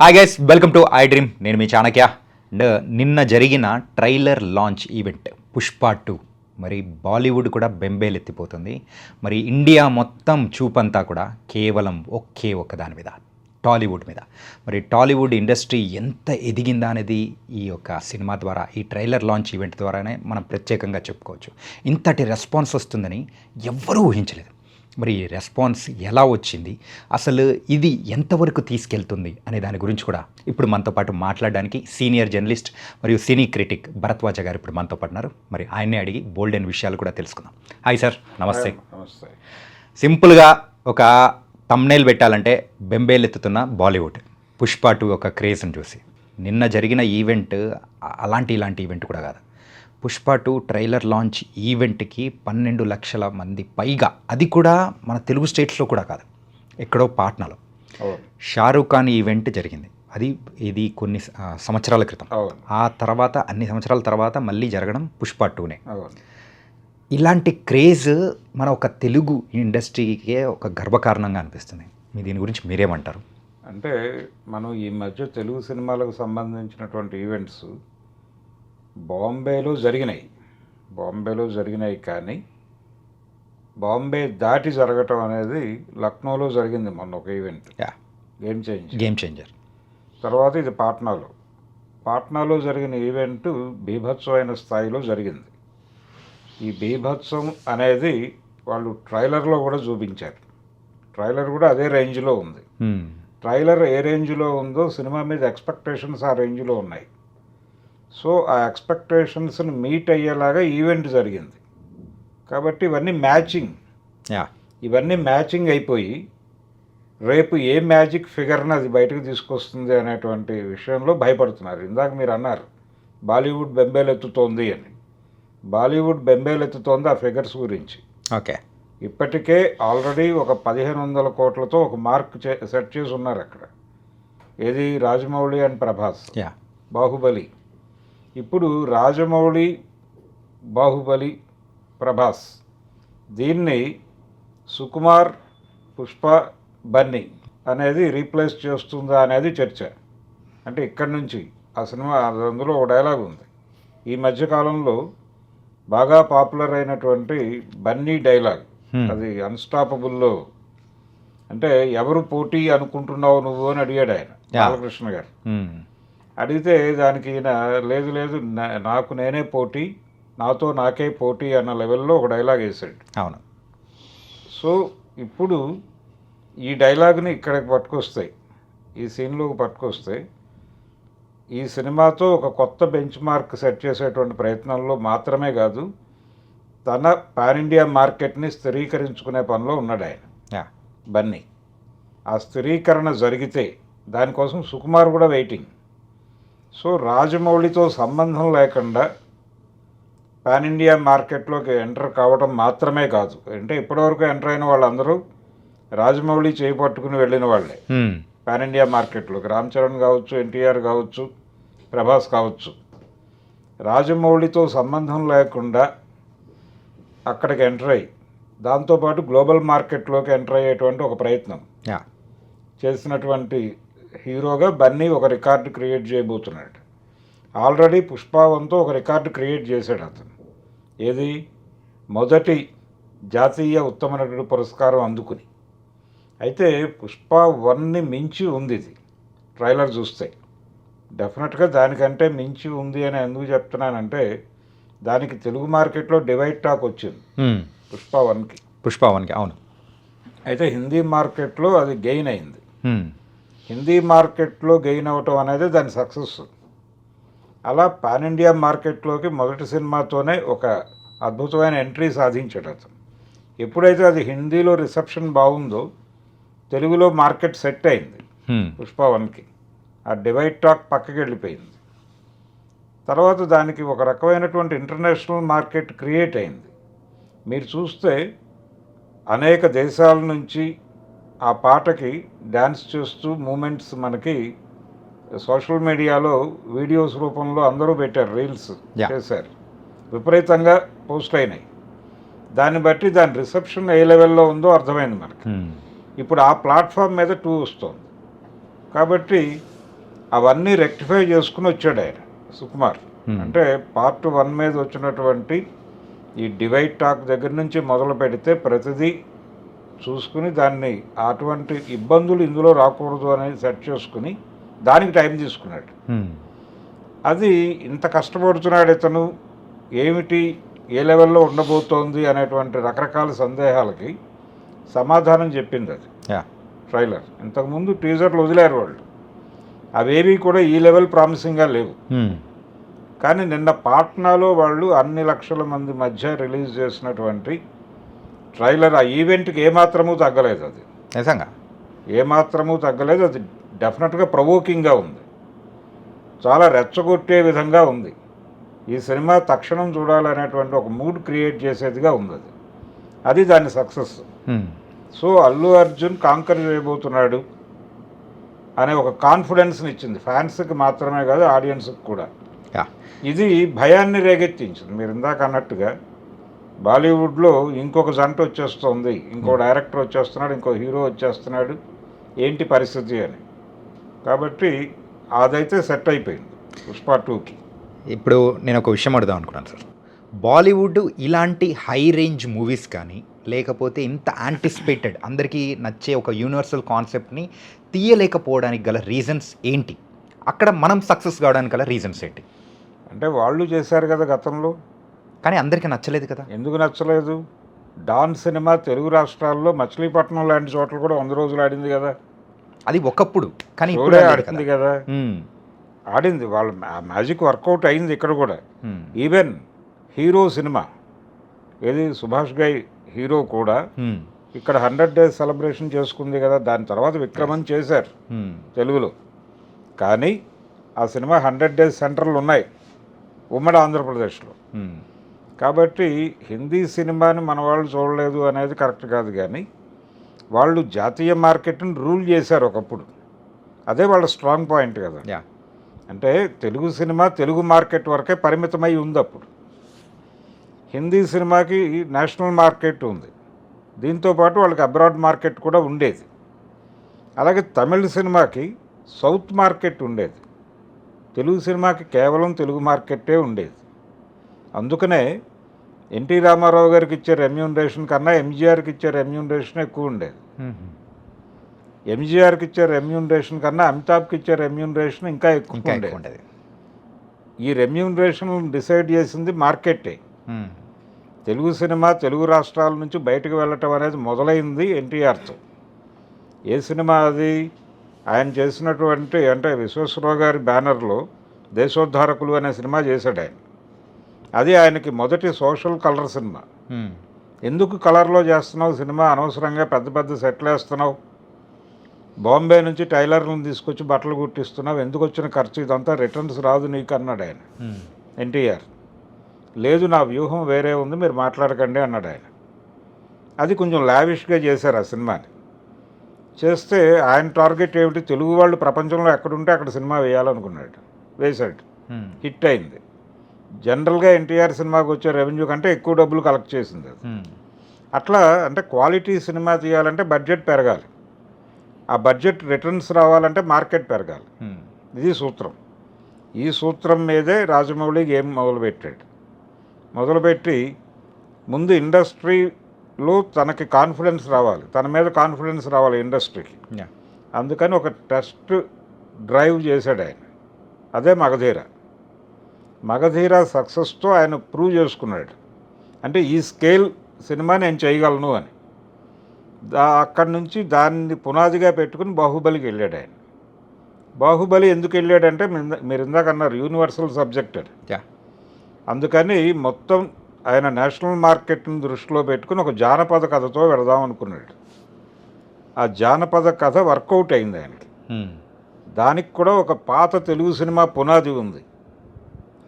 Hi guys, welcome to I dream. నేను మీ Chanakya. And నిన్న జరిగిన ట్రైలర్ లాంచ్ ఈవెంట్ పుష్ప 2 మరి బాలీవుడ్ కూడా బెంబేలెత్తిపోతుంది. మరి ఇండియా మొత్తం చూపంతా కూడా కేవలం ఒకే ఒక్క దాని మీద, టాలీవుడ్ మీద. మరి టాలీవుడ్ ఇండస్ట్రీ ఎంత ఎదిగిందా అనేది ఈ యొక్క సినిమా ద్వారా, ఈ ట్రైలర్ లాంచ్ ఈవెంట్ ద్వారానే మనం ప్రత్యేకంగా చెప్పుకోవచ్చు. ఇంతటి రెస్పాన్స్ వస్తుందని ఎవ్వరూ ఊహించలేదు. మరి ఈ రెస్పాన్స్ ఎలా వచ్చింది, అసలు ఇది ఎంతవరకు తీసుకెళ్తుంది అనే దాని గురించి కూడా ఇప్పుడు మనతో పాటు మాట్లాడడానికి సీనియర్ జర్నలిస్ట్ మరియు సినీ క్రిటిక్ భరద్వాజ గారు ఇప్పుడు మనతో పాటు ఉన్నారు. మరి ఆయన్నే అడిగి బోల్డెన్ విషయాలు కూడా తెలుసుకుందాం. హాయ్ సార్, నమస్తే. నమస్తే. సింపుల్గా ఒక థంబ్నెయిల్ పెట్టాలంటే బెంబేలెత్తుతున్న బాలీవుడ్ పుష్ప 2 ఒక క్రేజ్ని చూసి. నిన్న జరిగిన ఈవెంట్ ఇలాంటి ఈవెంట్ కూడా కాదు. పుష్ప 2 ట్రైలర్ లాంచ్ ఈవెంట్కి 12 లక్షల మంది పైగా, అది కూడా మన తెలుగు స్టేట్స్లో కూడా కాదు, ఎక్కడో పాట్నాలో షారూఖ్ ఖాన్ ఈవెంట్ జరిగింది. ఇది కొన్ని సంవత్సరాల క్రితం. ఆ తర్వాత అన్ని సంవత్సరాల తర్వాత మళ్ళీ జరగడం పుష్ప 2నే. ఇలాంటి క్రేజ్ మన ఒక తెలుగు ఇండస్ట్రీకే ఒక గర్వకారణంగా అనిపిస్తుంది. దీని గురించి మీరేమంటారు? అంటే మనం ఈ మధ్య తెలుగు సినిమాలకు సంబంధించినటువంటి ఈవెంట్స్ బాంబేలో జరిగినాయి కానీ బాంబే దాటి జరగటం అనేది లక్నోలో జరిగింది మొన్న ఒక ఈవెంట్. Game changer. తర్వాత ఇది పాట్నాలో జరిగిన ఈవెంట్ బీభత్సమైన స్థాయిలో జరిగింది. ఈ బీభత్సం అనేది వాళ్ళు ట్రైలర్లో కూడా చూపించారు. ట్రైలర్ కూడా అదే రేంజ్లో ఉంది. ట్రైలర్ ఏ రేంజ్లో ఉందో సినిమా మీద ఎక్స్పెక్టేషన్స్ ఆ రేంజ్లో ఉన్నాయి. సో ఆ ఎక్స్పెక్టేషన్స్ని మీట్ అయ్యేలాగా ఈవెంట్ జరిగింది. కాబట్టి ఇవన్నీ మ్యాచింగ్ అయిపోయి రేపు ఏ మ్యాజిక్ ఫిగర్ని అది బయటకు తీసుకొస్తుంది అనేటువంటి విషయంలో భయపడుతున్నారు. ఇందాక మీరు అన్నారు బాలీవుడ్ బెంబేలెత్తుతోంది అని. బాలీవుడ్ బెంబేలెత్తుతోంది ఆ ఫిగర్స్ గురించి. ఓకే, ఇప్పటికే ఆల్రెడీ ఒక 1500 కోట్లతో ఒక మార్క్ సెట్ చేసి ఉన్నారు అక్కడ. ఏది? రాజమౌళి అండ్ ప్రభాస్. బాహుబలి. ఇప్పుడు రాజమౌళి, బాహుబలి, ప్రభాస్, దీన్ని సుకుమార్, పుష్ప, బన్నీ అనేది రీప్లేస్ చేస్తుందా అనేది చర్చ. అంటే ఇక్కడి నుంచి ఆ సినిమా, అందులో ఒక డైలాగ్ ఉంది. ఈ మధ్యకాలంలో బాగా పాపులర్ అయినటువంటి బన్నీ డైలాగ్, అది అన్స్టాపబుల్లో. అంటే ఎవరు పోటీ అనుకుంటున్నావు నువ్వు అని అడిగాడు ఆయన, బాలకృష్ణ గారు. అడిగితే దానికి ఈయన లేదు నాకు నేనే పోటీ, నాతో నాకే పోటీ అన్న లెవెల్లో ఒక డైలాగ్ వేసాడు. అవును. సో ఇప్పుడు ఈ డైలాగ్ని ఇక్కడికి పట్టుకొస్తాయి, ఈ సీన్లోకి పట్టుకొస్తే ఈ సినిమాతో ఒక కొత్త బెంచ్ మార్క్ సెట్ చేసేటువంటి ప్రయత్నంలో మాత్రమే కాదు, తన పాన్ ఇండియా మార్కెట్ని స్థిరీకరించుకునే పనిలో ఉన్నాడు ఆయన బన్నీ. ఆ స్థిరీకరణ జరిగితే దానికోసం సుకుమార్ కూడా వెయిటింగ్. సో రాజమౌళితో సంబంధం లేకుండా పాన్ ఇండియా మార్కెట్లోకి ఎంటర్ కావడం మాత్రమే కాదు, అంటే ఇప్పటివరకు ఎంటర్ అయిన వాళ్ళందరూ రాజమౌళి చేయి పట్టుకుని వెళ్ళిన వాళ్ళే పాన్ ఇండియా మార్కెట్లోకి. రామ్ చరణ్ కావచ్చు, ఎన్టీఆర్ కావచ్చు, ప్రభాస్ కావచ్చు. రాజమౌళితో సంబంధం లేకుండా అక్కడికి ఎంటర్ అయ్యి దాంతోపాటు గ్లోబల్ మార్కెట్లోకి ఎంటర్ అయ్యేటువంటి ఒక ప్రయత్నం చేసినటువంటి హీరోగా బన్నీ ఒక రికార్డు క్రియేట్ చేయబోతున్నాడు. ఆల్రెడీ పుష్ప 1తో ఒక రికార్డు క్రియేట్ చేశాడు అతను. ఏది? మొదటి జాతీయ ఉత్తమ నటుడు పురస్కారం అందుకుని. అయితే పుష్ప 1ని మించి ఉంది ఇది. ట్రైలర్ చూస్తే డెఫినెట్గా దానికంటే మించి ఉంది అని ఎందుకు చెప్తున్నానంటే, దానికి తెలుగు మార్కెట్లో డివైడ్ టాక్ వచ్చింది పుష్ప 1కి. అవును. అయితే హిందీ మార్కెట్లో అది గెయిన్ అయింది. హిందీ మార్కెట్లో గెయిన్ అవ్వటం అనేది దాని సక్సెస్. అలా పాన్ ఇండియా మార్కెట్లోకి మొదటి సినిమాతోనే ఒక అద్భుతమైన ఎంట్రీ సాధించాడు అతను. ఎప్పుడైతే అది హిందీలో రిసెప్షన్ బాగుందో తెలుగులో మార్కెట్ సెట్ అయింది పుష్ప 1కి. ఆ డివైడ్ టాక్ పక్కకి వెళ్ళిపోయింది. తర్వాత దానికి ఒక రకమైనటువంటి ఇంటర్నేషనల్ మార్కెట్ క్రియేట్ అయింది. మీరు చూస్తే అనేక దేశాల నుంచి ఆ పాటకి డ్యాన్స్ చేస్తూ మూమెంట్స్ మనకి సోషల్ మీడియాలో వీడియోస్ రూపంలో అందరూ పెట్టారు, రీల్స్ చేశారు, విపరీతంగా పోస్ట్ అయినాయి. దాన్ని బట్టి దాని రిసెప్షన్ ఏ లెవెల్లో ఉందో అర్థమైంది మనకి. ఇప్పుడు ఆ ప్లాట్ఫామ్ మీద 2 వస్తుంది. కాబట్టి అవన్నీ రెక్టిఫై చేసుకుని వచ్చాడు ఆయన సుకుమార్. అంటే పార్ట్ 1 మీద వచ్చినటువంటి ఈ డివైడ్ టాక్ దగ్గర నుంచి మొదలు పెడితే ప్రతిదీ చూసుకుని దాన్ని అటువంటి ఇబ్బందులు ఇందులో రాకూడదు అనేది సెట్ చేసుకుని దానికి టైం తీసుకున్నాడు. అది ఇంత కష్టపడుతున్నాడు ఇతను, ఏమిటి ఏ లెవెల్లో ఉండబోతోంది అనేటువంటి రకరకాల సందేహాలకి సమాధానం చెప్పింది అది ట్రైలర్. ఇంతకుముందు టీజర్లు వదిలేరు వాళ్ళు, అవేవి కూడా ఈ లెవెల్ ప్రామిసింగ్గా లేవు. కానీ నిన్న పాట్నాలో వాళ్ళు అన్ని లక్షల మంది మధ్య రిలీజ్ చేసినటువంటి ట్రైలర్ ఆ ఈవెంట్కి ఏమాత్రమూ తగ్గలేదు. అది నిజంగా ఏమాత్రమూ తగ్గలేదు. అది డెఫినెట్గా ప్రవోకింగ్గా ఉంది, చాలా రెచ్చగొట్టే విధంగా ఉంది. ఈ సినిమా తక్షణం చూడాలనేటువంటి ఒక మూడ్ క్రియేట్ చేసేదిగా ఉంది. అది దాని success. So Allu Arjun conquer చేయబోతున్నాడు అనే ఒక కాన్ఫిడెన్స్ని ఇచ్చింది ఫ్యాన్స్కి మాత్రమే కాదు, ఆడియన్స్కి కూడా. ఇది భయాన్ని రేగెత్తించింది. మీరు ఇందాక అన్నట్టుగా బాలీవుడ్లో ఇంకొక జంట వచ్చేస్తుంది, ఇంకో డైరెక్టర్ వచ్చేస్తున్నాడు, ఇంకో హీరో వచ్చేస్తున్నాడు, ఏంటి పరిస్థితి అని. కాబట్టి అదైతే సెట్ అయిపోయింది పుష్ప 2కి. ఇప్పుడు నేను ఒక విషయం అడుగుదాం అనుకున్నాను సార్. బాలీవుడ్ ఇలాంటి హై రేంజ్ మూవీస్ కానీ లేకపోతే ఇంత యాంటిసిపేటెడ్ అందరికీ నచ్చే ఒక యూనివర్సల్ కాన్సెప్ట్ని తీయలేకపోవడానికి గల రీజన్స్ ఏంటి? అక్కడ మనం సక్సెస్ కావడానికి గల రీజన్స్ ఏంటి? అంటే వాళ్ళు చేశారు కదా గతంలో, కానీ అందరికీ నచ్చలేదు కదా. ఎందుకు నచ్చలేదు? డాన్ సినిమా తెలుగు రాష్ట్రాల్లో మచిలీపట్నం లాంటి చోట్ల కూడా 100 రోజులు ఆడింది కదా. అది ఒకప్పుడు, కానీ ఇప్పుడే ఆడింది కదా. ఆడింది, వాళ్ళ మ్యాజిక్ వర్కౌట్ అయింది ఇక్కడ కూడా. ఈవెన్ హీరో సినిమా ఏది సుభాష్ గై హీరో కూడా ఇక్కడ 100 days సెలబ్రేషన్ చేసుకుంది కదా. దాని తర్వాత విక్రమన్ చేశారు తెలుగులో, కానీ ఆ సినిమా 100 days సెంటర్లు ఉన్నాయి ఉమ్మడి ఆంధ్రప్రదేశ్లో. కాబట్టి హిందీ సినిమాని మన వాళ్ళు చూడలేదు అనేది కరెక్ట్ కాదు, కానీ వాళ్ళు జాతీయ మార్కెట్ని రూల్ చేశారు ఒకప్పుడు. అదే వాళ్ళ స్ట్రాంగ్ పాయింట్ కదా. అంటే తెలుగు సినిమా తెలుగు మార్కెట్ వరకే పరిమితమై ఉంది అప్పుడు. హిందీ సినిమాకి నేషనల్ మార్కెట్ ఉంది, దీంతోపాటు వాళ్ళకి అబ్రాడ్ మార్కెట్ కూడా ఉండేది. అలాగే తమిళ సినిమాకి సౌత్ మార్కెట్ ఉండేది, తెలుగు సినిమాకి కేవలం తెలుగు మార్కెట్టే ఉండేది. అందుకనే ఎన్టీ రామారావు గారికి ఇచ్చే రెమ్యూనరేషన్ కన్నా ఎంజీఆర్కి ఇచ్చే రెమ్యూనరేషన్ ఎక్కువ ఉండేది. ఎంజీఆర్కి ఇచ్చే రెమ్యూనరేషన్ కన్నా అమితాబ్కి ఇచ్చే రెమ్యూనరేషన్ ఇంకా ఎక్కువ ఉండేది. ఈ రెమ్యూనరేషన్ డిసైడ్ చేసింది మార్కెట్టే. తెలుగు సినిమా తెలుగు రాష్ట్రాల నుంచి బయటకు వెళ్ళటం అనేది మొదలైంది ఎన్టీఆర్తో. ఏ సినిమా అది? ఆయన చేసినటువంటి అంటే విశ్వేశ్వరరావు గారి బ్యానర్లో దేశోద్ధారకులు అనే సినిమా చేశాడు ఆయన. అది ఆయనకి మొదటి సోషల్ కలర్ సినిమా. ఎందుకు కలర్లో చేస్తున్నావు సినిమా, అనవసరంగా పెద్ద పెద్ద సెట్లు వేస్తున్నావు, బాంబే నుంచి టైలర్లను తీసుకొచ్చి బట్టలు కుట్టిస్తున్నావు, ఎందుకు వచ్చిన ఖర్చు, ఇదంతా రిటర్న్స్ రాదు నీకు అన్నాడు ఆయన. ఎన్టీఆర్ లేదు, నా వ్యూహం వేరే ఉంది, మీరు మాట్లాడకండి అన్నాడు ఆయన. అది కొంచెం లావిష్గా చేశారు ఆ సినిమాని. చేస్తే ఆయన టార్గెట్ ఏమిటి, తెలుగు వాళ్ళు ప్రపంచంలో ఎక్కడుంటే అక్కడ సినిమా వేయాలనుకున్నాడు, వేశాడు, హిట్ అయింది. జనరల్గా ఎన్టీఆర్ సినిమాకి వచ్చే రెవెన్యూ కంటే ఎక్కువ డబ్బులు కలెక్ట్ చేసింది అది. అట్లా అంటే క్వాలిటీ సినిమా తీయాలంటే బడ్జెట్ పెరగాలి, ఆ బడ్జెట్ రిటర్న్స్ రావాలంటే మార్కెట్ పెరగాలి. ఇది సూత్రం. ఈ సూత్రం మీదే రాజమౌళి గేమ్ మొదలుపెట్టాడు. మొదలుపెట్టి ముందు ఇండస్ట్రీలో తనకి కాన్ఫిడెన్స్ రావాలి, తన మీద కాన్ఫిడెన్స్ రావాలి ఇండస్ట్రీకి. అందుకని ఒక టెస్ట్ డ్రైవ్ చేశాడు ఆయన, అదే మగధీర. మగధీర సక్సెస్తో ఆయన ప్రూవ్ చేసుకున్నాడు, అంటే ఈ స్కేల్ సినిమా నేను చేయగలను అని. అక్కడి నుంచి దాన్ని పునాదిగా పెట్టుకుని బాహుబలికి వెళ్ళాడు ఆయన. బాహుబలి ఎందుకు వెళ్ళాడంటే మీరు ఇందాక అన్నారు యూనివర్సల్ సబ్జెక్ట్ అది. అందుకని మొత్తం ఆయన నేషనల్ మార్కెట్ని దృష్టిలో పెట్టుకుని ఒక జానపద కథతో వెళదాం అనుకున్నాడు. ఆ జానపద కథ వర్కౌట్ అయింది ఆయనకి. దానికి కూడా ఒక పాత తెలుగు సినిమా పునాది ఉంది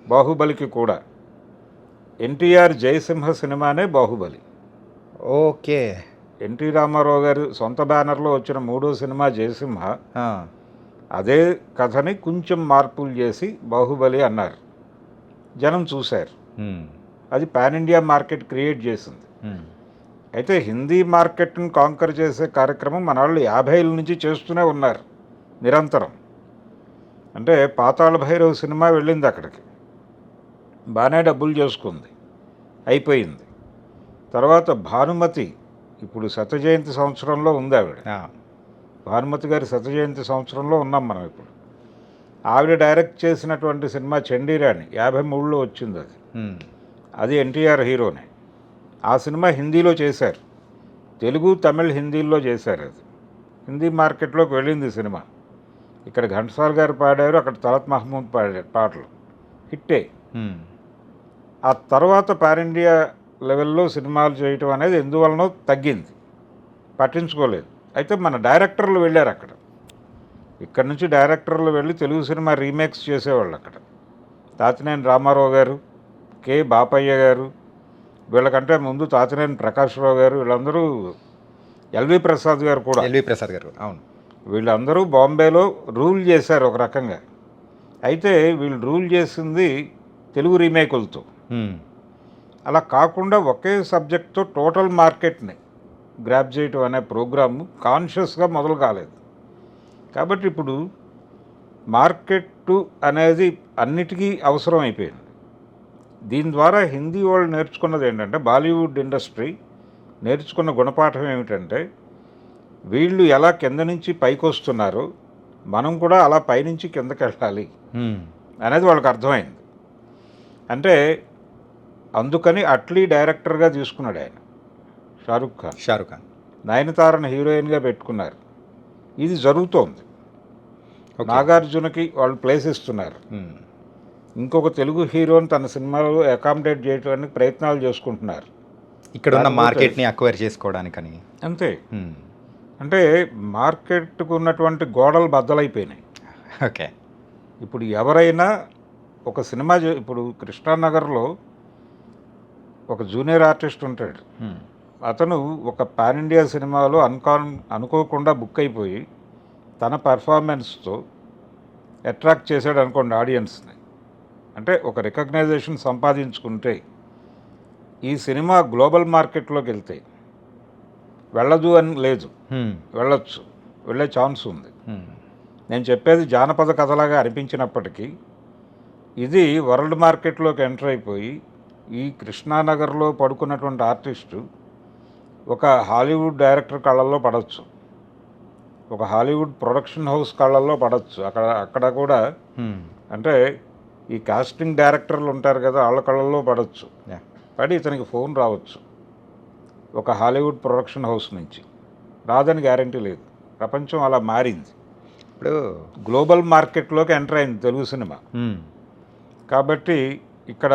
బాహుబలికి కూడా. ఎన్టీఆర్ జయసింహ సినిమానే బాహుబలి. ఓకే. ఎన్టీ రామారావు గారు సొంత బ్యానర్లో వచ్చిన 3వ సినిమా జయసింహ. అదే కథని కొంచెం మార్పులు చేసి బాహుబలి అన్నారు, జనం చూశారు. అది పాన్ ఇండియా మార్కెట్ క్రియేట్ చేసింది. అయితే హిందీ మార్కెట్ని కాంకర్ చేసే కార్యక్రమం మన వాళ్ళు 50 నుంచి చేస్తూనే ఉన్నారు. నిరంతరం. అంటే పాతాళ భైరవ్ సినిమా వెళ్ళింది అక్కడికి, బాగానే డబ్బులు చేసుకుంది, అయిపోయింది. తర్వాత భానుమతి ఇప్పుడు శత జయంతి సంవత్సరంలో ఉంది ఆవిడ. భానుమతి గారి శత జయంతి సంవత్సరంలో ఉన్నాం మనం ఇప్పుడు. ఆవిడ డైరెక్ట్ చేసినటువంటి సినిమా చండీరాణి 53లో వచ్చింది అది. అది ఎన్టీఆర్ హీరోనే. ఆ సినిమా హిందీలో చేశారు, తెలుగు తమిళ్ హిందీల్లో చేశారు. అది హిందీ మార్కెట్లోకి వెళ్ళింది సినిమా. ఇక్కడ ఘంటసాల గారు పాడారు, అక్కడ తలత్ మహమూద్ పాడారు, పాటలు హిట్టే. ఆ తర్వాత పాన్ ఇండియా లెవెల్లో సినిమాలు చేయటం అనేది ఎందువలనో తగ్గింది, పట్టించుకోలేదు. అయితే మన డైరెక్టర్లు వెళ్ళారు అక్కడ, ఇక్కడ నుంచి డైరెక్టర్లు వెళ్ళి తెలుగు సినిమా రీమేక్స్ చేసేవాళ్ళు అక్కడ. తాతినేని రామారావు గారు, కె బాపయ్య గారు, వీళ్ళకంటే ముందు తాతినేని ప్రకాశ్రావు గారు, వీళ్ళందరూ, ఎల్వి ప్రసాద్ గారు కూడా, ప్రసాద్ గారు, అవును, వీళ్ళందరూ బాంబేలో రూల్ చేశారు ఒక రకంగా. అయితే వీళ్ళు రూల్ చేసింది తెలుగు రీమేకులతో. అలా కాకుండా ఒకే సబ్జెక్ట్తో టోటల్ మార్కెట్ని గ్రాప్ చేయటం అనే ప్రోగ్రాము కాన్షియస్గా మొదలు కాలేదు. కాబట్టి ఇప్పుడు మార్కెట్ అనేది అన్నిటికీ అవసరం అయిపోయింది. దీని ద్వారా హిందీ వాళ్ళు నేర్చుకున్నది ఏంటంటే, బాలీవుడ్ ఇండస్ట్రీ నేర్చుకున్న గుణపాఠం ఏమిటంటే, వీళ్ళు ఎలా కింద నుంచి పైకి వస్తున్నారో మనం కూడా అలా పైనుంచి కిందకి వెళ్ళాలి అనేది వాళ్ళకి అర్థమైంది. అంటే అందుకని అట్లీ డైరెక్టర్గా తీసుకున్నాడు ఆయన, షారుఖ్ ఖాన్. నయనతారను హీరోయిన్గా పెట్టుకున్నారు. ఇది జరుగుతోంది. నాగార్జునకి వాళ్ళు ప్లేస్ ఇస్తున్నారు. ఇంకొక తెలుగు హీరోని తన సినిమాలో అకామిడేట్ చేయడానికి ప్రయత్నాలు చేసుకుంటున్నారు, ఇక్కడ ఉన్న మార్కెట్ని అక్వైర్ చేసుకోవడానికని. అంతే. అంటే మార్కెట్కు ఉన్నటువంటి గోడలు బద్దలైపోయినాయి. ఓకే. ఇప్పుడు ఎవరైనా ఒక సినిమా ఇప్పుడు కృష్ణానగర్లో ఒక జూనియర్ ఆర్టిస్ట్ ఉంటాడు, అతను ఒక పాన్ ఇండియా సినిమాలో అనుకోకుండా బుక్ అయిపోయి తన పర్ఫార్మెన్స్తో అట్రాక్ట్ చేశాడు అనుకోండి ఆడియన్స్ని. అంటే ఒక రికగ్నైజేషన్ సంపాదించుకుంటే ఈ సినిమా గ్లోబల్ మార్కెట్లోకి వెళ్తే, వెళ్ళదు అని లేదు, వెళ్ళొచ్చు, వెళ్ళే ఛాన్స్ ఉంది. నేను చెప్పేది జానపద కథలాగా అనిపించినప్పటికీ ఇది వరల్డ్ మార్కెట్లోకి ఎంటర్ అయిపోయి ఈ కృష్ణానగర్లో పడుకున్నటువంటి ఆర్టిస్టు ఒక హాలీవుడ్ డైరెక్టర్ కళ్ళల్లో పడవచ్చు, ఒక హాలీవుడ్ ప్రొడక్షన్ హౌస్ కళ్ళల్లో పడవచ్చు. అక్కడ కూడా అంటే ఈ కాస్టింగ్ డైరెక్టర్లు ఉంటారు కదా, వాళ్ళ కళ్ళల్లో పడవచ్చు. పడి ఇతనికి ఫోన్ రావచ్చు ఒక హాలీవుడ్ ప్రొడక్షన్ హౌస్ నుంచి. రాదని గ్యారంటీ లేదు. ప్రపంచం అలా మారింది. ఇప్పుడు గ్లోబల్ మార్కెట్లోకి ఎంటర్ అయింది తెలుగు సినిమా. కాబట్టి ఇక్కడ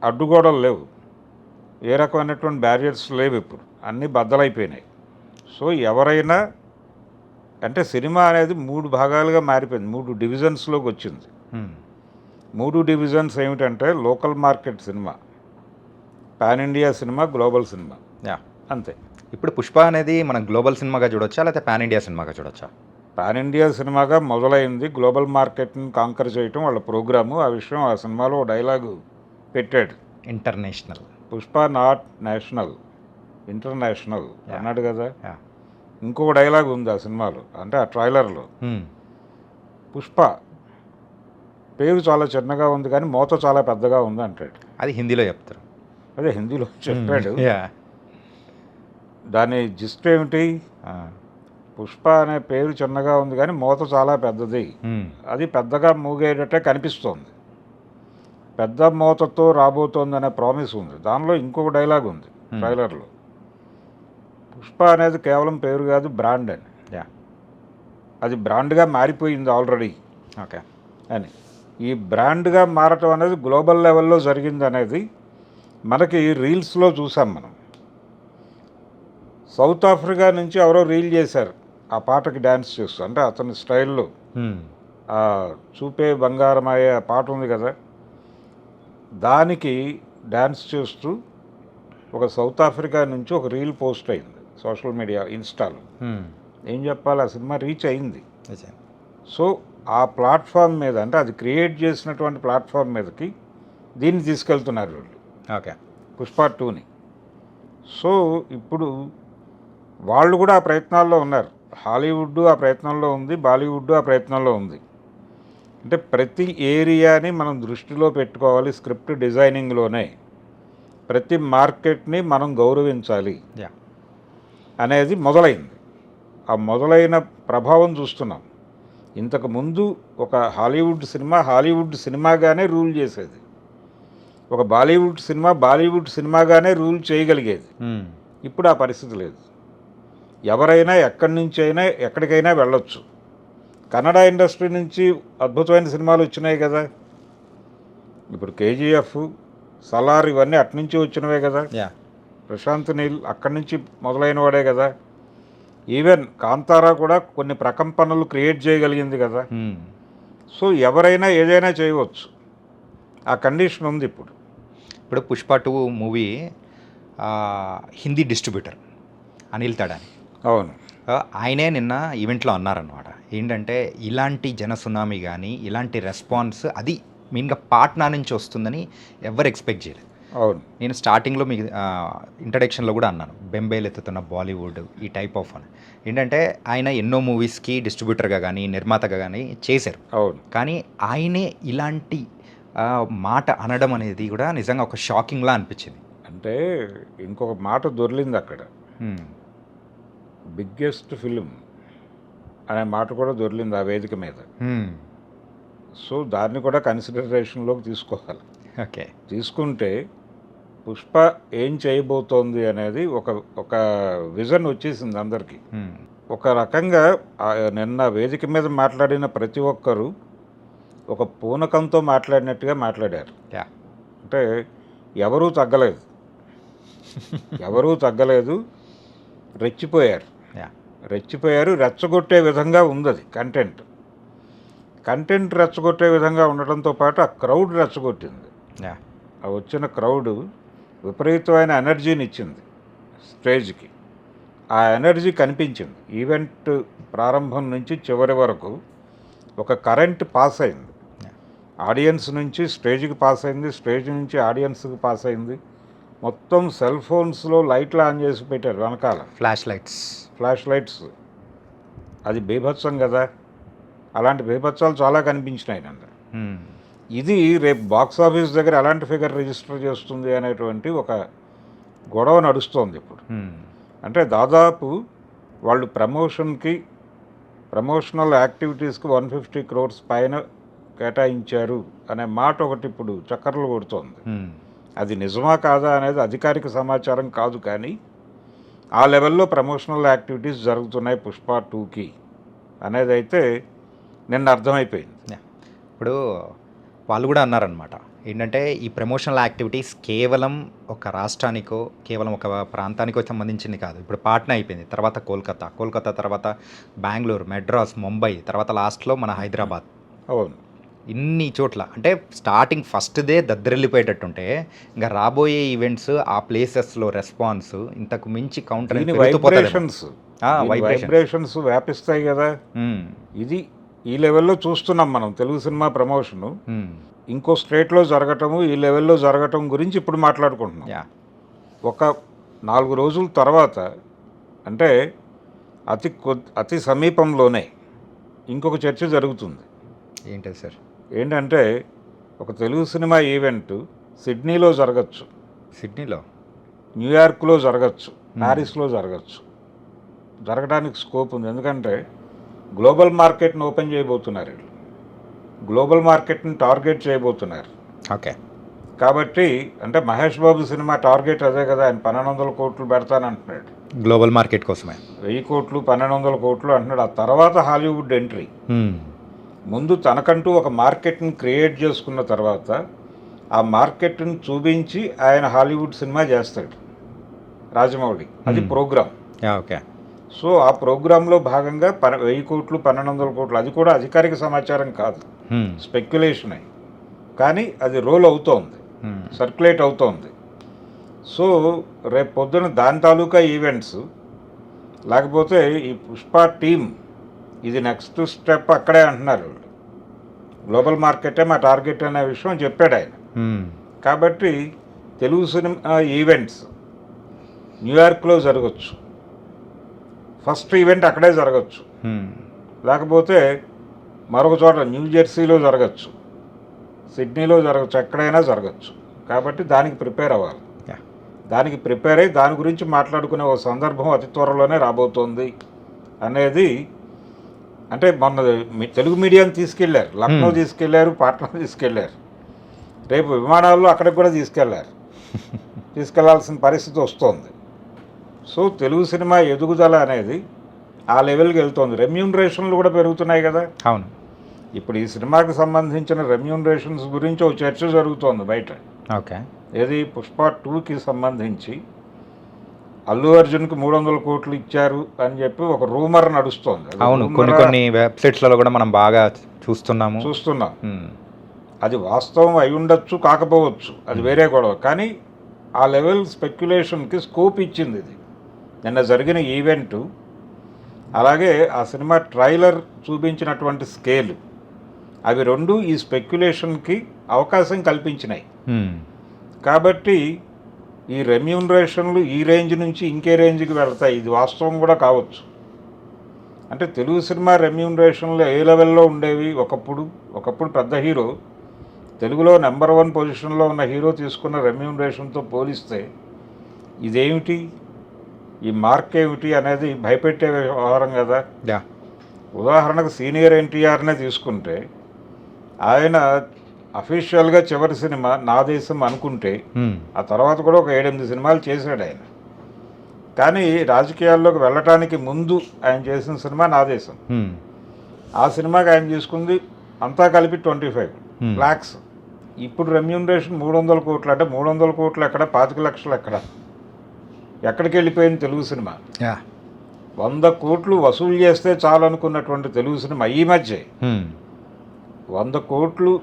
అడ్డుగోడలు లేవు, ఏ రకమైనటువంటి బ్యారియర్స్ లేవు, ఇప్పుడు అన్నీ బద్దలైపోయినాయి. సో ఎవరైనా, అంటే సినిమా అనేది 3 భాగాలుగా మారిపోయింది, 3 డివిజన్స్లోకి వచ్చింది. 3 డివిజన్స్ ఏమిటంటే local market cinema, pan India cinema, global cinema, అంతే. ఇప్పుడు పుష్ప అనేది మనం గ్లోబల్ సినిమాగా చూడొచ్చా, లేకపోతే పాన్ ఇండియా సినిమాగా చూడొచ్చా? పాన్ ఇండియా సినిమాగా మొదలైంది, గ్లోబల్ మార్కెట్ని కాంకర్ చేయటం వాళ్ళ ప్రోగ్రాము. ఆ విషయం ఆ సినిమాలో డైలాగు పెట్టాడు, international. Pushpa not national, international అన్నాడు కదా. ఇంకొక డైలాగ్ ఉంది ఆ సినిమాలో, అంటే ఆ ట్రైలర్లో, పుష్ప పేరు చాలా చిన్నగా ఉంది కానీ మోత చాలా పెద్దగా ఉంది అంటాడు. అది హిందీలో చెప్తారు. అదే హిందీలో చెప్పాడు. దాని జిస్ట్ ఏమిటి, పుష్ప అనే పేరు చిన్నగా ఉంది కానీ మోత చాలా పెద్దది, అది పెద్దగా మూగేటట్టే కనిపిస్తోంది, పెద్ద మోతతో రాబోతోంది అనే ప్రామిస్ ఉంది. దానిలో ఇంకొక డైలాగ్ ఉంది ట్రైలర్లో, పుష్ప అనేది కేవలం పేరు కాదు, బ్రాండ్ అని. అది బ్రాండ్గా మారిపోయింది ఆల్రెడీ. ఓకే అని ఈ బ్రాండ్గా మారటం అనేది గ్లోబల్ లెవెల్లో జరిగింది అనేది మనకి రీల్స్లో చూసాం మనం. సౌత్ ఆఫ్రికా నుంచి ఎవరో రీల్ చేశారు ఆ పాటకి డ్యాన్స్ చేస్తూ, అంటే అతని స్టైల్లో ఆ చూపే బంగారమయ్యే పాట ఉంది కదా, దానికి డ్యాన్స్ చేస్తూ ఒక సౌత్ ఆఫ్రికా నుంచి ఒక రీల్ పోస్ట్ అయింది సోషల్ మీడియా, ఇన్స్టాలో. ఏం చెప్పాలి, ఆ సినిమా రీచ్ అయింది. సో ఆ ప్లాట్ఫామ్ మీద, అంటే అది క్రియేట్ చేసినటువంటి ప్లాట్ఫామ్ మీదకి దీన్ని తీసుకెళ్తున్నారు వీళ్ళు. ఓకే, పుష్ప 2ని. సో ఇప్పుడు వాళ్ళు కూడా ఆ ప్రయత్నాల్లో ఉన్నారు. హాలీవుడ్ ఆ ప్రయత్నంలో ఉంది, బాలీవుడ్ ఆ ప్రయత్నంలో ఉంది. అంటే ప్రతి ఏరియాని మనం దృష్టిలో పెట్టుకోవాలి. స్క్రిప్ట్ డిజైనింగ్లోనే ప్రతి మార్కెట్ని మనం గౌరవించాలి యా అనేది మొదలైంది. ఆ మొదలైన ప్రభావం చూస్తున్నాం. ఇంతకుముందు ఒక హాలీవుడ్ సినిమాగానే రూల్ చేసేది. ఒక బాలీవుడ్ సినిమాగానే రూల్ చేయగలిగేది. ఇప్పుడు ఆ పరిస్థితి లేదు. ఎవరైనా ఎక్కడి నుంచి అయినా ఎక్కడికైనా వెళ్ళొచ్చు. కన్నడ ఇండస్ట్రీ నుంచి అద్భుతమైన సినిమాలు వచ్చినాయి కదా. ఇప్పుడు కేజీఎఫ్, సలార్ ఇవన్నీ అట్నుంచి వచ్చినవే కదా. యా ప్రశాంత్ నీల్ అక్కడి నుంచి మొదలైన వాడే కదా. ఈవెన్ కాంతారా కూడా కొన్ని ప్రకంపనలు క్రియేట్ చేయగలిగింది కదా. సో ఎవరైనా ఏదైనా చేయవచ్చు. ఆ కండిషన్ ఉంది ఇప్పుడు. ఇప్పుడు పుష్ప 2 మూవీ హిందీ డిస్ట్రిబ్యూటర్ అనిల్ తడాని అవును, ఆయనే నిన్న ఈవెంట్లో అన్నారనమాట. ఏంటంటే ఇలాంటి జన సునామీ కానీ ఇలాంటి రెస్పాన్స్ అది మెయిన్గా పాట్నా నుంచి వస్తుందని ఎవరు ఎక్స్పెక్ట్ చేయలేదు. అవును, నేను స్టార్టింగ్లో మీకు ఇంట్రడక్షన్లో కూడా అన్నాను, బెంబేలెత్తుతున్న బాలీవుడ్ ఈ టైప్ ఆఫ్ అని. ఏంటంటే ఆయన ఎన్నో మూవీస్కి డిస్ట్రిబ్యూటర్గా కానీ నిర్మాతగా కానీ చేశారు. అవును. కానీ ఆయనే ఇలాంటి మాట అనడం అనేది కూడా నిజంగా ఒక షాకింగ్లా అనిపించింది. అంటే ఇంకొక మాట దొర్లింది అక్కడ. బిగ్గెస్ట్ ఫిలిం అనే మాట కూడా దొరికింది ఆ వేదిక మీద. సో దాన్ని కూడా కన్సిడరేషన్లోకి తీసుకోవాలి. ఓకే, తీసుకుంటే పుష్ప ఏం చేయబోతోంది అనేది ఒక విజన్ వచ్చేసింది అందరికీ. ఒక రకంగా నిన్న వేదిక మీద మాట్లాడిన ప్రతి ఒక్కరూ ఒక పూనకంతో మాట్లాడినట్టుగా మాట్లాడారు. అంటే ఎవరూ తగ్గలేదు, రెచ్చిపోయారు. రెచ్చగొట్టే విధంగా ఉంది అది కంటెంట్ రెచ్చగొట్టే విధంగా ఉండటంతో పాటు ఆ క్రౌడ్ రెచ్చగొట్టింది. ఆ వచ్చిన క్రౌడ్ విపరీతమైన ఎనర్జీని ఇచ్చింది స్టేజ్కి. ఆ ఎనర్జీ కనిపించింది. ఈవెంట్ ప్రారంభం నుంచి చివరి వరకు ఒక కరెంట్ పాస్ అయింది. ఆడియన్స్ నుంచి స్టేజ్కి పాస్ అయింది, స్టేజ్ నుంచి ఆడియన్స్కి పాస్ అయింది. మొత్తం సెల్ ఫోన్స్లో లైట్లు ఆన్ చేసి పెట్టారు వెనకాల, ఫ్లాష్ లైట్స్. అది బీభత్సం కదా. అలాంటి బీభత్సాలు చాలా కనిపించినాయి నన్ను. ఇది రేపు బాక్స్ ఆఫీస్ దగ్గర ఎలాంటి ఫిగర్ రిజిస్టర్ చేస్తుంది అనేటువంటి ఒక గొడవ నడుస్తోంది ఇప్పుడు. అంటే దాదాపు వాళ్ళు ప్రమోషనల్ యాక్టివిటీస్కి 150 crores పైన కేటాయించారు అనే మాట ఒకటి ఇప్పుడు చక్కర్లు కొడుతోంది. అది నిజమా కాదా అనేది అధికారిక సమాచారం కాదు, కానీ ఆ లెవెల్లో ప్రమోషనల్ యాక్టివిటీస్ జరుగుతున్నాయి పుష్ప 2కి అనేది అయితే నిన్న అర్థమైపోయింది. ఇప్పుడు వాళ్ళు కూడా అన్నారనమాట, ఏంటంటే ఈ ప్రమోషనల్ యాక్టివిటీస్ కేవలం ఒక రాష్ట్రానికో కేవలం ఒక ప్రాంతానికో సంబంధించింది కాదు. ఇప్పుడు పాట్నా అయిపోయింది, తర్వాత కోల్కతా తర్వాత బెంగళూరు, మెడ్రాస్, ముంబై, తర్వాత లాస్ట్లో మన హైదరాబాద్. అవును, ఇన్ని చోట్ల అంటే స్టార్టింగ్ ఫస్ట్ డే దద్దరిల్లిపోయేటట్టుంటే ఇంకా రాబోయే ఈవెంట్స్ ఆ ప్లేసెస్లో రెస్పాన్స్ ఇంతకు మించి కౌంటర్ వైబ్రేషన్స్ వ్యాపిస్తాయి కదా. ఇది ఈ లెవెల్లో చూస్తున్నాం మనం. తెలుగు సినిమా ప్రమోషను ఇంకో స్టేట్లో జరగటము, ఈ లెవెల్లో జరగటం గురించి ఇప్పుడు మాట్లాడుకుంటున్నాం. ఒక 4 రోజుల తర్వాత అంటే అతి సమీపంలోనే ఇంకొక చర్చ జరుగుతుంది. ఏంటది సార్? ఏంటంటే ఒక తెలుగు సినిమా ఈవెంట్ సిడ్నీలో జరగచ్చు, న్యూయార్క్లో జరగచ్చు, ప్యారిస్లో జరగడానికి స్కోప్ ఉంది. ఎందుకంటే గ్లోబల్ మార్కెట్ని ఓపెన్ చేయబోతున్నారు, గ్లోబల్ మార్కెట్ని టార్గెట్ చేయబోతున్నారు. ఓకే, కాబట్టి అంటే మహేష్ బాబు సినిమా టార్గెట్ అదే కదా. ఆయన 1200 కోట్లు పెడతానంటున్నాడు గ్లోబల్ మార్కెట్ కోసమే. 1000 కోట్లు 1200 కోట్లు అంటున్నాడు. ఆ తర్వాత హాలీవుడ్ ఎంట్రీ. ముందు తనకంటూ ఒక మార్కెట్ని క్రియేట్ చేసుకున్న తర్వాత ఆ మార్కెట్ని చూపించి ఆయన హాలీవుడ్ సినిమా చేస్తాడు రాజమౌళి. అది ప్రోగ్రామ్. ఓకే, సో ఆ ప్రోగ్రాంలో భాగంగా 1000 కోట్లు 1200 కోట్లు, అది కూడా అధికారిక సమాచారం కాదు, స్పెక్యులేషన్ అయి, కానీ అది రోల్ అవుతోంది, సర్క్యులేట్ అవుతోంది. సో రేపు పొద్దున దాని తాలూకా ఈవెంట్స్ లేకపోతే ఈ పుష్ప టీమ్ ఇది నెక్స్ట్ స్టెప్ అక్కడే అంటున్నారు. గ్లోబల్ మార్కెటే మా టార్గెట్ అనే విషయం చెప్పాడు ఆయన. కాబట్టి తెలుగు సినిమా ఈవెంట్స్ న్యూయార్క్లో జరగచ్చు, ఫస్ట్ ఈవెంట్ అక్కడే జరగచ్చు, లేకపోతే మరొక చోట న్యూ జెర్సీలో జరగచ్చు, సిడ్నీలో జరగచ్చు, ఎక్కడైనా జరగచ్చు. కాబట్టి దానికి ప్రిపేర్ అవ్వాలి. దానికి ప్రిపేర్ అయ్యి దాని గురించి మాట్లాడుకునే ఒక సందర్భం అతి త్వరలోనే రాబోతోంది అనేది. అంటే మొన్న తెలుగు మీడియాని తీసుకెళ్లారు, లక్నో తీసుకెళ్లారు, పాట్నా తీసుకెళ్లారు, రేపు విమానాల్లో అక్కడికి కూడా తీసుకెళ్లాల్సిన పరిస్థితి వస్తుంది. సో తెలుగు సినిమా ఎదుగుదల అనేది ఆ లెవెల్కి వెళ్తుంది. రెమ్యూనరేషన్లు కూడా పెరుగుతున్నాయి కదా. అవును. ఇప్పుడు ఈ సినిమాకి సంబంధించిన రెమ్యూనరేషన్స్ గురించి ఒక చర్చ జరుగుతోంది బయట. ఓకే. ఏది పుష్ప 2కి సంబంధించి అల్లు అర్జున్కి 300 కోట్లు ఇచ్చారు అని చెప్పి ఒక రూమర్ నడుస్తోంది. అవును, కొన్ని వెబ్సైట్స్లలో కూడా మనం బాగా చూస్తున్నాం. అది వాస్తవం అయి ఉండొచ్చు, కాకపోవచ్చు, అది వేరే గొడవ. కానీ ఆ లెవెల్ స్పెక్యులేషన్కి స్కోప్ ఇచ్చింది ఇది నిన్న జరిగిన ఈవెంటు. అలాగే ఆ సినిమా ట్రైలర్ చూపించినటువంటి స్కేలు, అవి రెండు ఈ స్పెక్యులేషన్కి అవకాశం కల్పించినాయి. కాబట్టి ఈ రెమ్యూనరేషన్లు ఈ రేంజ్ నుంచి ఇంకే రేంజ్కి వెళ్తాయి. ఇది వాస్తవం కూడా కావచ్చు. అంటే తెలుగు సినిమా రెమ్యూనరేషన్లు ఏ లెవెల్లో ఉండేవి ఒకప్పుడు పెద్ద హీరో, తెలుగులో నెంబర్ 1 పొజిషన్లో ఉన్న హీరో తీసుకున్న రెమ్యూనరేషన్తో పోలిస్తే ఇదేమిటి, ఈ మార్క్ ఏమిటి అనేది భయపెట్టే వ్యవహారం కదా. ఉదాహరణకు సీనియర్ ఎన్టీఆర్నే తీసుకుంటే ఆయన అఫీషియల్గా చివరి సినిమా నా దేశం అనుకుంటే ఆ తర్వాత కూడా ఒక 7-8 సినిమాలు చేశాడు ఆయన. కానీ రాజకీయాల్లోకి వెళ్ళటానికి ముందు ఆయన చేసిన సినిమా నా దేశం. ఆ సినిమాకి ఆయన తీసుకుంది అంతా కలిపి 25 lakhs. ఇప్పుడు రెమ్యూనరేషన్ 300 కోట్లు. అంటే 300 కోట్లు ఎక్కడ, 25 లక్షలు ఎక్కడ, ఎక్కడికి వెళ్ళిపోయింది తెలుగు సినిమా? 100 కోట్లు వసూలు చేస్తే చాలు అనుకున్నటువంటి తెలుగు సినిమా ఈ మధ్య 100 కోట్లు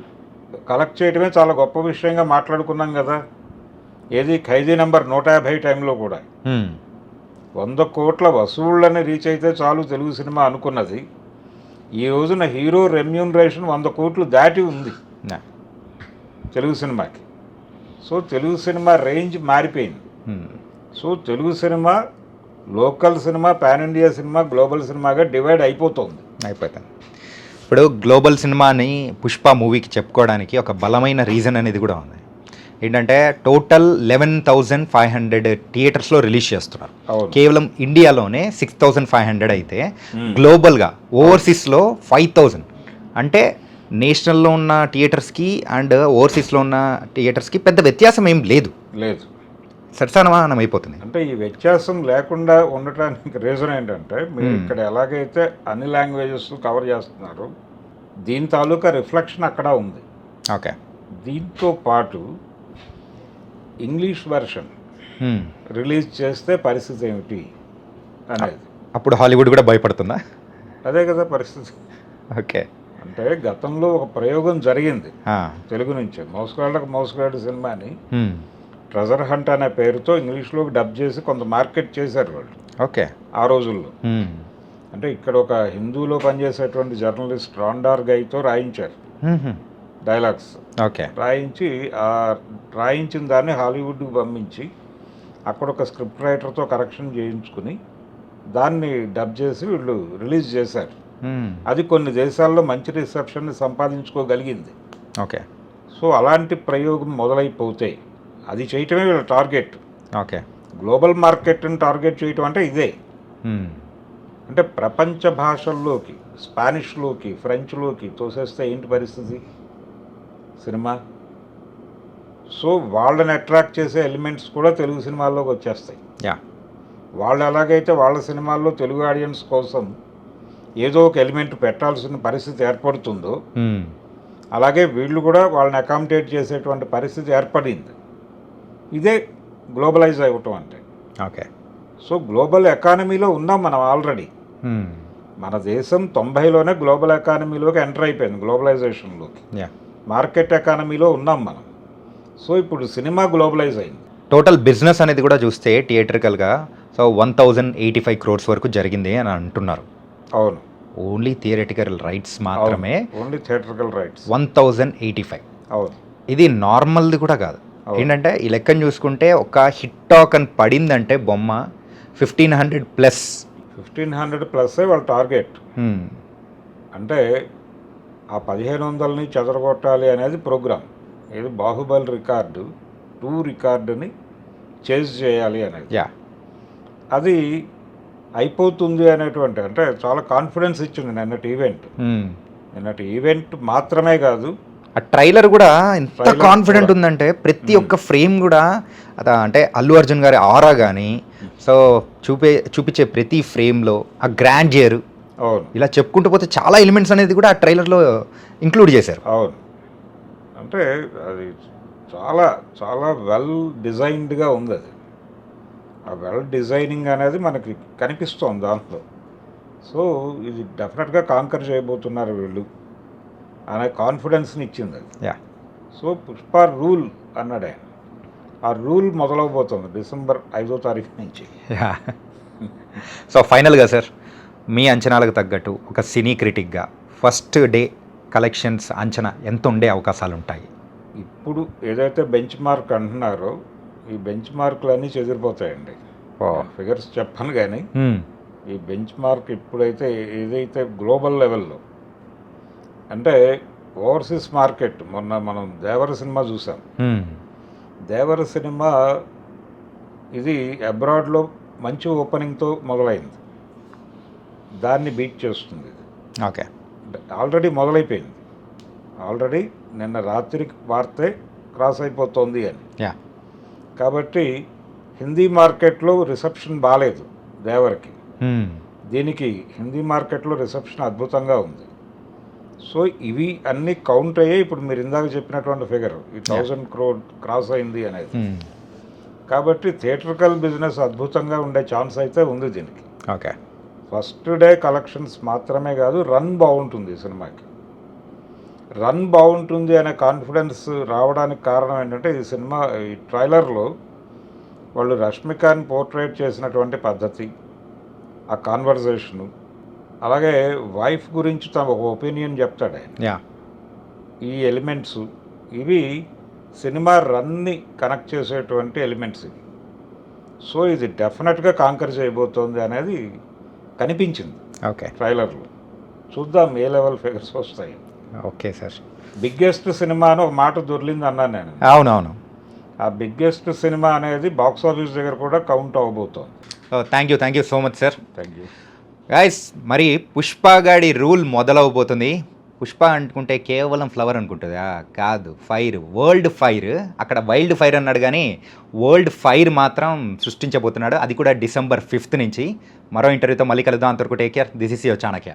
కలెక్ట్ చేయడమే చాలా గొప్ప విషయంగా మాట్లాడుకున్నాం కదా. ఏది ఖైదీ నెంబర్ 150 టైంలో కూడా 100 కోట్ల వసూళ్ళని రీచ్ అయితే చాలు తెలుగు సినిమా అనుకున్నది. ఈ రోజున హీరో రెమ్యూనరేషన్ 100 కోట్లు దాటి ఉంది తెలుగు సినిమాకి. సో తెలుగు సినిమా రేంజ్ మారిపోయింది. So Telugu cinema local cinema, pan India cinema, global సినిమాగా డివైడ్ అయిపోతుంది. ఇప్పుడు గ్లోబల్ సినిమాని పుష్ప మూవీకి చెప్పుకోవడానికి ఒక బలమైన రీజన్ అనేది కూడా ఉంది. ఏంటంటే టోటల్ 11,500 థియేటర్స్లో రిలీజ్ చేస్తున్నారు. కేవలం ఇండియాలోనే 6,500 అయితే గ్లోబల్గా ఓవర్సీస్లో 5,000. అంటే నేషనల్లో ఉన్న థియేటర్స్కి అండ్ ఓవర్సీస్లో ఉన్న థియేటర్స్కి పెద్ద వ్యత్యాసం ఏం లేదు. సరసమానం అయిపోతుంది. అంటే ఈ వ్యత్యాసం లేకుండా ఉండటానికి రీజన్ ఏంటంటే మీరు ఇక్కడ ఎలాగైతే అన్ని లాంగ్వేజెస్ కవర్ చేస్తున్నారు, దీని తాలూకా రిఫ్లెక్షన్ అక్కడ ఉంది. ఓకే. దీంతో పాటు ఇంగ్లీష్ వెర్షన్ రిలీజ్ చేస్తే పరిస్థితి ఏమిటి అనేది అప్పుడు హాలీవుడ్ కూడా భయపడుతుందా? అదే కదా పరిస్థితి. ఓకే. అంటే గతంలో ఒక ప్రయోగం జరిగింది తెలుగు నుంచి. మోసగాడు సినిమాని ట్రెజర్ హంట్ అనే పేరుతో ఇంగ్లీష్లోకి డబ్ చేసి కొంత మార్కెట్ చేశారు వాళ్ళు. ఓకే. ఆ రోజుల్లో అంటే ఇక్కడ ఒక హిందూలో పనిచేసేటువంటి జర్నలిస్ట్ రాండార్ గైతో రాయించారు డైలాగ్స్. ఓకే. రాయించిన దాన్ని హాలీవుడ్కి పంపించి అక్కడ ఒక స్క్రిప్ట్ రైటర్తో కరెక్షన్ చేయించుకుని దాన్ని డబ్ చేసి వీళ్ళు రిలీజ్ చేశారు. అది కొన్ని దేశాల్లో మంచి రిసెప్షన్ని సంపాదించుకోగలిగింది. ఓకే. సో అలాంటి ప్రయోగం మొదలైపోతే అది చేయటమే వీళ్ళ టార్గెట్. ఓకే. గ్లోబల్ మార్కెట్ని టార్గెట్ చేయటం అంటే ఇదే. అంటే ప్రపంచ భాషల్లోకి, స్పానిష్లోకి, ఫ్రెంచ్లోకి తోసేస్తే ఏంటి పరిస్థితి సినిమా? సో వాళ్ళని అట్రాక్ట్ చేసే ఎలిమెంట్స్ కూడా తెలుగు సినిమాల్లోకి వచ్చేస్తాయి. వాళ్ళు ఎలాగైతే వాళ్ళ సినిమాల్లో తెలుగు ఆడియన్స్ కోసం ఏదో ఒక ఎలిమెంట్ పెట్టాల్సిన పరిస్థితి ఏర్పడుతుందో అలాగే వీళ్ళు కూడా వాళ్ళని అకామిడేట్ చేసేటువంటి పరిస్థితి ఏర్పడింది. ఇదే గ్లోబలైజ్ అవ్వటం అంటే. ఓకే. సో గ్లోబల్ ఎకానమీలో ఉన్నాం మనం ఆల్రెడీ. మన దేశం 90లోనే గ్లోబల్ ఎకానమీలోకి ఎంటర్ అయిపోయింది, గ్లోబలైజేషన్లోకి. మార్కెట్ ఎకానమీలో ఉన్నాం మనం. సో ఇప్పుడు సినిమా గ్లోబలైజ్ అయింది. టోటల్ బిజినెస్ అనేది కూడా చూస్తే థియేట్రికల్గా 1,085 crores వరకు జరిగింది అని అంటున్నారు. అవును. ఓన్లీ థియేటికల్ రైట్స్ మాత్రమే. Only theatrical rights 1,085. అవును. ఇది నార్మల్ది కూడా కాదు. ఏంటంటే ఈ లెక్కను చూసుకుంటే ఒక హిట్ టాక్ అని పడిందంటే బొమ్మ 1,500+ 1500 ప్లస్సే వాళ్ళ టార్గెట్. Hmm. అంటే ఆ 1500ని చెదరగొట్టాలి అనేది ప్రోగ్రామ్. ఇది బాహుబలి రికార్డు 2 రికార్డుని చేజ్ చేయాలి అనేది. యా. అది అయిపోతుంది అనేటువంటి అంటే చాలా కాన్ఫిడెన్స్ ఇచ్చింది నిన్నటి ఈవెంట్. నిన్నటి ఈవెంట్ మాత్రమే కాదు, ఆ ట్రైలర్ కూడా ఎంత ట్రైలర్ కాన్ఫిడెంట్ కూడా. ఉందంటే ప్రతి ఒక్క ఫ్రేమ్ కూడా అంటే అల్లు అర్జున్ గారి ఆరా కానీ సో చూపించే ప్రతి ఫ్రేమ్లో ఆ గ్రాండియర్ అవును ఇలా చెప్పుకుంటూ పోతే చాలా ఎలిమెంట్స్ అనేది కూడా ఆ ట్రైలర్లో ఇంక్లూడ్ చేశారు. అవును అంటే అది చాలా చాలా వెల్ డిజైన్డ్గా ఉంది. అది ఆ వెల్ డిజైనింగ్ అనేది మనకి కనిపిస్తోంది దాంట్లో. సో ఇది డెఫినెట్గా కాంకర్ చేయబోతున్నారు వీళ్ళు అనే కాన్ఫిడెన్స్ని ఇచ్చింది అది. యా. సో పుష్ప రూల్ అన్నాడు ఆయన. ఆ రూల్ మొదలవబోతుంది డిసెంబర్ 5వ తారీఖు నుంచి. యా. సో ఫైనల్గా సార్ మీ అంచనాలకు తగ్గట్టు ఒక సినీ క్రిటిక్గా ఫస్ట్ డే కలెక్షన్స్ అంచనా ఎంత ఉండే అవకాశాలు ఉంటాయి? ఇప్పుడు ఏదైతే బెంచ్ మార్క్ అంటున్నారో ఈ బెంచ్ మార్కులన్నీ చెదిరిపోతాయండి. ఫిగర్స్ చెప్పను కానీ ఈ బెంచ్ మార్క్ ఇప్పుడైతే ఏదైతే గ్లోబల్ లెవెల్లో అంటే ఓవర్సీస్ మార్కెట్, మొన్న మనం దేవర సినిమా చూసాం. దేవర సినిమా ఇది అబ్రాడ్లో మంచి ఓపెనింగ్తో మొదలైంది, దాన్ని బీట్ చేస్తుంది. ఓకే. ఆల్రెడీ మొదలైపోయింది, ఆల్రెడీ నిన్న రాత్రికి వార్తే క్రాస్ అయిపోతుంది అని. యా. కాబట్టి హిందీ మార్కెట్లో రిసెప్షన్ బాగాలేదు దేవరికి. దీనికి హిందీ మార్కెట్లో రిసెప్షన్ అద్భుతంగా ఉంది. సో ఇవి అన్నీ కౌంట్ అయ్యే ఇప్పుడు మీరు ఇందాక చెప్పినటువంటి ఫిగర్ ఈ 1000 crore క్రాస్ అయింది అనేది. కాబట్టి థియేట్రికల్ బిజినెస్ అద్భుతంగా ఉండే ఛాన్స్ అయితే ఉంది దీనికి. ఓకే. ఫస్ట్ డే కలెక్షన్స్ మాత్రమే కాదు, రన్ బాగుంటుంది ఈ సినిమాకి. రన్ బాగుంటుంది అనే కాన్ఫిడెన్స్ రావడానికి కారణం ఏంటంటే ఈ సినిమా ఈ ట్రైలర్లో వాళ్ళు రష్మికని పోర్ట్రేట్ చేసినటువంటి పద్ధతి, ఆ కాన్వర్జేషను, అలాగే వైఫ్ గురించి తమ ఒక ఒపీనియన్ చెప్తాడు ఆయన. యా. ఈ ఎలిమెంట్స్ ఇవి సినిమా రన్ని కనెక్ట్ చేసేటువంటి ఎలిమెంట్స్ ఇవి. సో ఇది డెఫినెట్గా కాంకర్ చేయబోతోంది అనేది కనిపించింది ఓకే. ట్రైలర్లో. చూద్దాం ఏ లెవెల్ ఫిగర్స్ వస్తాయి. Okay sir. బిగ్గెస్ట్ సినిమా అని ఒక మాట దొర్లింది అన్నాను నేను. అవునవును. ఆ బిగ్గెస్ట్ సినిమా అనేది బాక్స్ ఆఫీస్ దగ్గర కూడా కౌంట్ అవ్వబోతోంది. Thank you so much sir. Thank you guys. మరి పుష్ప గాడి రూల్ మొదలవబోతుంది. పుష్ప అనుకుంటే కేవలం ఫ్లవర్ అనుకుంటుందా? కాదు, ఫైర్, వరల్డ్ ఫైర్. అక్కడ వైల్డ్ ఫైర్ అన్నాడు కానీ వరల్డ్ ఫైర్ మాత్రం సృష్టించబోతున్నాడు, అది కూడా December 5th నుంచి. మరో ఇంటర్వ్యూతో మళ్ళీ కలుద్దాం. అంతవరకు take care. This is your Chanakya.